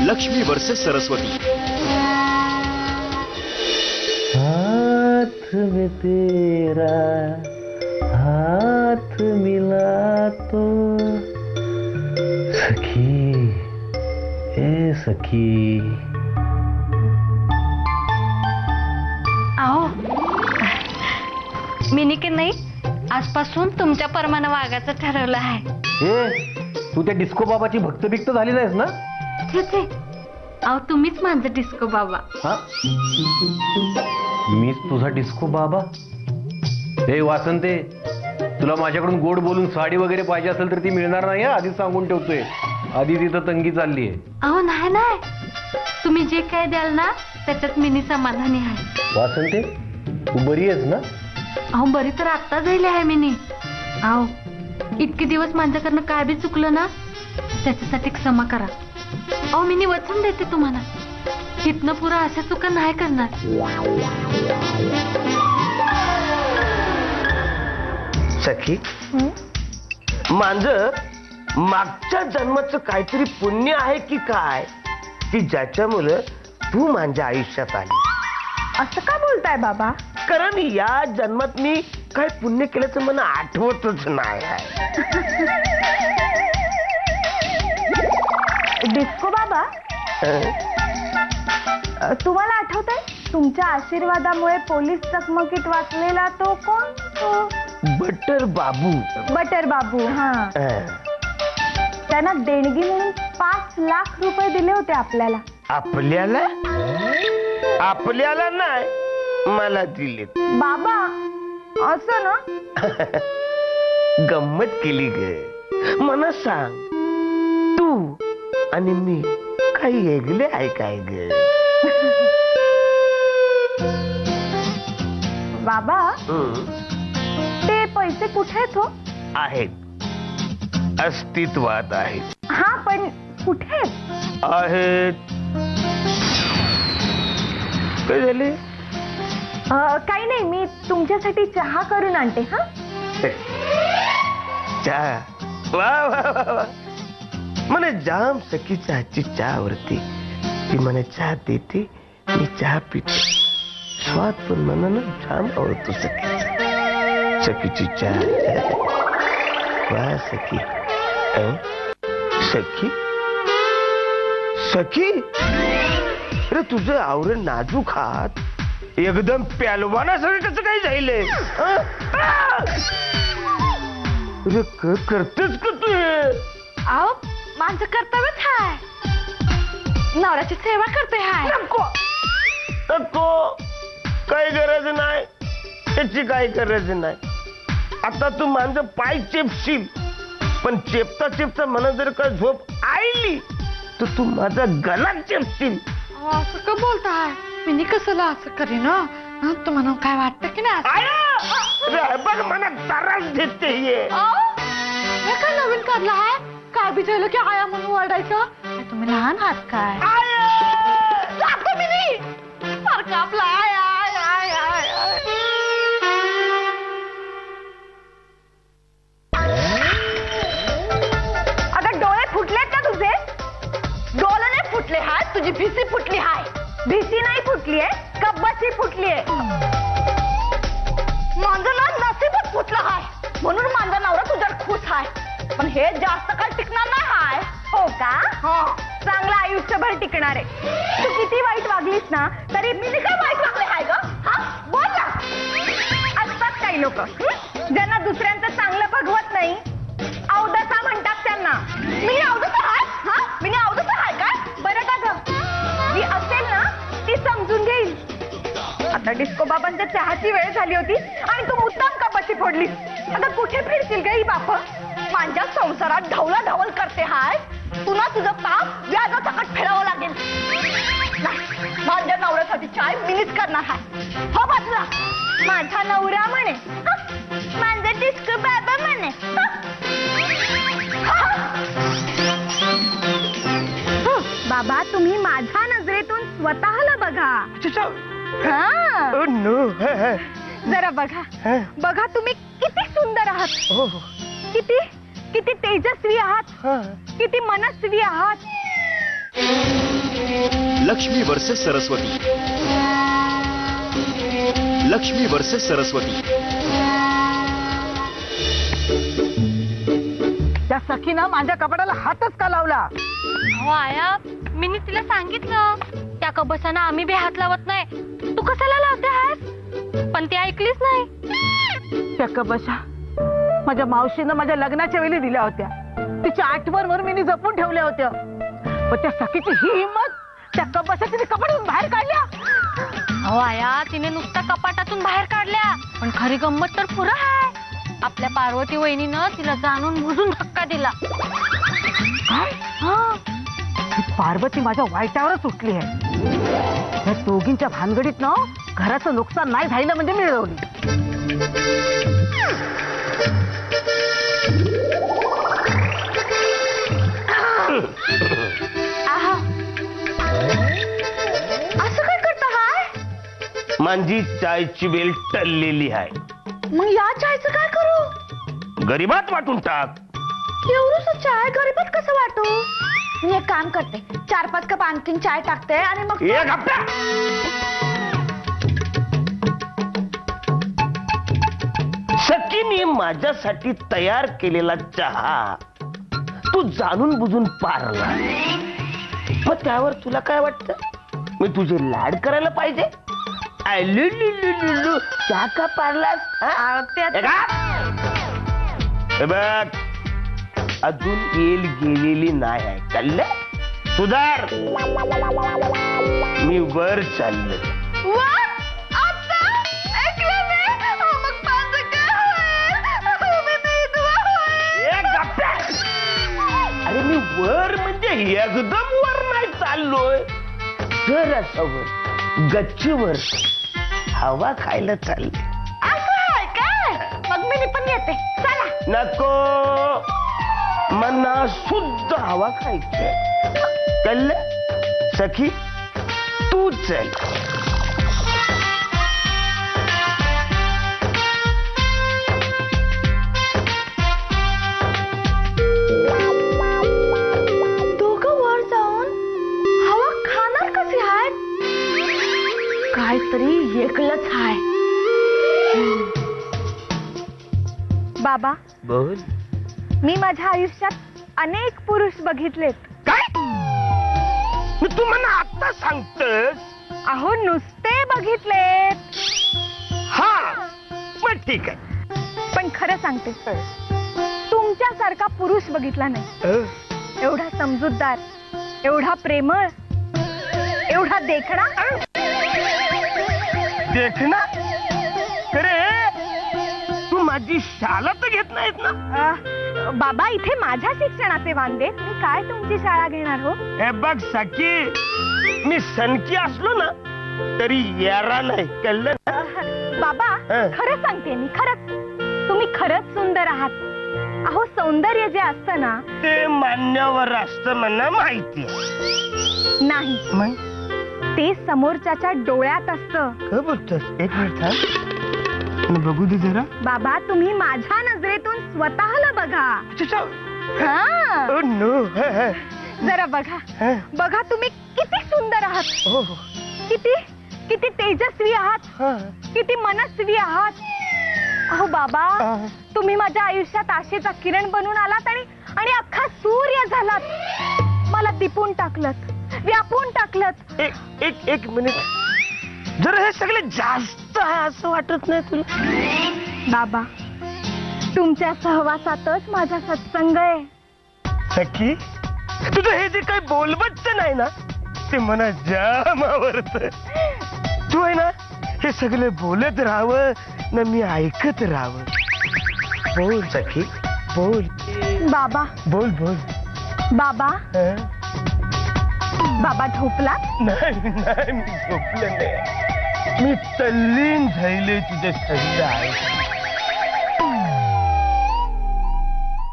Lakshmi versus Saraswati. हाथ में तेरा हाथ मिला तो सखी ए सखी। आओ मिनी की नाही आजपासून तुमच्या परमानं वागायचं ठरवलं आहे। ए तू त्या डिस्को बाबाची भक्त बिक्त झाली नाहीस ना? छे छे, अहो तुम्हीच माझं डिस्को बाबा। हा मीच तुझा डिस्को बाबा? हे वासंते, तुला माझ्याकडून गोड बोलून साडी वगैरे पाहिजे असेल तर ती मिळणार नाही हा, आधीच सांगून ठेवतोय। आधी तिथं तंगी चालली आहे। अहो नाही नाही, तुम्ही जे काय द्याल ना त्याच्यात मिनी समाधानी आहे। वासंते तू बरी आहेस ना? अहो बरी तर आत्ता जाईल आहे मिनी। अहो इतके दिवस माझ्याकडनं काय बी चुकलं ना त्याच्यासाठी क्षमा करा। अहो मिनी वचन देते तुम्हाला, इथनं पुरा अशा चुका नाही करणार। सखी माझं मागच्या जन्माचं काहीतरी पुण्य आहे की काय की ज्याच्यामुळे तू माझ्या आयुष्यात आली? असं का बोलताय बाबा? कारण या जन्मात मी काय पुण्य केल्याचं मला आठवतच नाही आहे। डिस्को बाबा, तुम्हाला आठवतंय तुमच्या आशीर्वादामुळे पोलीस चकमकीत वाचलेला तो कोण? तो बटर बाबू। बटर बाबू। हा, त्यांना देणगी म्हणून 5 लाख रुपये दिले होते आपल्याला। आपल्याला? आपल्याला नाही, मला दिले। बाबा असं ना? गंमत केली ग। मला सांग, तू आणि मी काही वेगळे आहे काय ग? बाबा ते पैसे कुठे आहेत हो? आहेत, अस्तित्वात आहेत। हा पण कुठे आहेत? काय झाले? काही नाही, मी तुमच्यासाठी चहा करून आणते। हा चहा? वा वा वा वा, मला जाम सखीच्या हातची चहा आवडते। ती मला चहा देते, मी चहा पिते। स्वाद पण मनानं जाम आवडतो सखीचा, सखीची चहा। वा सखी, सखी सखी, अरे तुझं आवरण नाजूक हात एकदम प्यालवानासारखं कसं काही जाईल? अरे करतेस का तू? अहो माझं कर्तव्यच आहे, नवऱ्याची सेवा करते हाय। नको नको, काही गरज नाही, त्याची काही गरज नाही। आता तू माझं पाय चेपशील, पण चेपता चेपता मला जर का झोप आईली तर तू माझा गला चेपशील। असं का बोलताय? मिनी कसला असं करीन? तुम्हाला काय वाटतं की नाही? पण मला त्रास देते ये। हे काय नवीन काढलं आहे? काय बी झालं की आया म्हणून ओरडायचं? तुम्ही लहान आहात काय? जातो मिनी, सारखं आपला आया आया आया आया। आता डोळे फुटलेत का तुझे? डोळे नाही फुटले हाय, तुझी भिसी फुटली हाय। भीती नाही फुटलीये, कब्बची फुटलीये। माझं ना नसीबच फुटलं हाय, म्हणून माझा नवरा तुझ्यावर खुश हाय। पण हे जास्त काळ टिकणार नाही हाय। हो का? हा, चांगलं आयुष्यभर टिकणार आहे। तू किती वाईट वागलीस ना तरी मी काय वाईट वागले हाय ग? हा बोल ना। असतात काही लोक ज्यांना दुसऱ्यांचं चांगलं बघवत नाही, अवदसा म्हणतात त्यांना। मी अवदसा हाय? हा, मी अवदसा हाय काय? बरं का ग, जी असेल ना ती समजून घेईल। आता डिस्को बाबांच्या चहाची वेळ झाली होती आणि तू मुद्दाम कपाशी फोडलीस। आता कुठे फिरतील ग ही बाप? माझ्या संसारात ढवला ढवल करते हाय, तुला तुझं काम व्याजासकट फेडावं लागेल। नाही, माझ्या नवऱ्यासाठी चाय मिनीच करणार हाय। हो बाजूला, माझा नवरा म्हणे, माझा डिस्को बाबा म्हणे। बाबा तुम्ही माझ्या नजरेतून स्वतःला बघा। हा, नो, जरा बघा बघा, तुम्ही किती सुंदर आहात, किती किती तेजस्वी आहात, किती मनस्वी आहात। लक्ष्मी वर्सेस सरस्वती. लक्ष्मी वर्सेस सरस्वती. त्या सखीनं माझ्या कपाटाला हातच का लावला? हो आया, मी तिला सांगितलं त्या कबसाना आम्ही बी हात लावत नाही, तू कशाला लावते हात, पण ती ऐकलीच नाही. त्या कबशा माझ्या मावशीनं माझ्या लग्नाच्या वेळी दिल्या होत्या. तिच्या आठवण म्हणून मी जपून ठेवल्या होत्या. पण त्या सखीची ही हिंमत, त्या कबशा तिने कपाटातून बाहेर काढल्या. हो आया, तिने नुसता कपाटातून बाहेर काढल्या, पण खरी गंमत तर पुरं आहे. आपल्या पार्वती वहिनीनं तिला जाणून बुजून धक्का दिला. काय? ही पार्वती माझ्या वाईटावरच उठली आहे. या दोघींच्या भानगडीत ना घराचं नुकसान नाही झालं म्हणजे मिळवली. आहा, असं काय करता हाय? माझी चायची वेल टललेली आहे. मग या चायचं काय करू? गरीबात वाटून टाक. एवढंच चाय गरीबात कसं वाटू? मी एक काम करते, 4-5 कप आणखीन चाय टाकते आणि मग एक हप्ता. सखीने माझ्यासाठी तयार केलेला चहा तू जाणून बुजून पारला. मग त्यावर तुला काय वाटतं? मी तुझे लाड करायला पाहिजे? चहा का पारलास? हे बघ, अजून येल गेलेली नाही आहे, कळलं? सुधार. मी वर चाललोय. अरे मी वर म्हणजे एकदम वर नाही चाललोय, तर असं वर गच्चीवर हवा खायला चालले. मग मी पण येते, चला. नको, मना शुद्ध हवा खायची. कळलं? सखी तू चल. दोघं वर जाऊन हवा खाणार कशी आहे? काहीतरी एकलंच आहे. बाबा, बोल. मी माझ्या आयुष्यात अनेक पुरुष बघितलेत. काय? मी तू मला आता सांगतस? अहो, नुसते बघितलेत. हा, मग ठीक आहे. पण खरं सांगते सर, तुमच्यासारखा पुरुष बघितला नाही. एवढा समजूतदार, एवढा प्रेमळ, एवढा देखणा. देखना? अरे तू माझी शाळा तर घेत नाहीत ना? बाबा, इथे माझ्या शिक्षणाचे वांदे, मी काय तुमची शाळा घेणार हो? हे बघ सखी, मी सनकी असलो ना तरी यारा नाही, कळलं ना? बाबा, खरं सांगते मी, खरंच तुम्ही खरंच सुंदर आहात. अहो, सौंदर्य जे असतं ना ते मान्यवर असतं मला माहिती आहे. नाही, मग ते समोरच्याच्या डोळ्यात असतं. काय बोलतोस? एक मिनिट थांब, बघू दे जरा. बाबा, तुम्ही माझ्या नजरेतून स्वतःला बघा. हा, ओ नो. जरा बघा. बघा, तुम्ही किती सुंदर आहात. किती किती तेजस्वी आहात, किती मनस्वी आहात. अहो बाबा, तुम्ही माझ्या आयुष्यात आशेचा किरण बनून आलात आणि अख्खा सूर्य झालात. मला दिपून टाकलत, व्यापून टाकलत. एक मिनिट, जर हे सगळे जास्त आहे असं वाटत नाही तुला? बाबा, तुमच्या सहवासातच माझा सत्संग आहे. सखी, तुझं हे जे काही बोलबच्च नाही ना, ते मला जाम आवडत. तू आहे ना, हे सगळे बोलत राहावं ना, मी ऐकत राहावं. बोल सखी, बोल. बाबा, बोल बोल. बाबा, बाबा झोपलात? नाही नाही, मी झोपले नाही. मी तल्लीन झाले तुझे सगळे ऐक.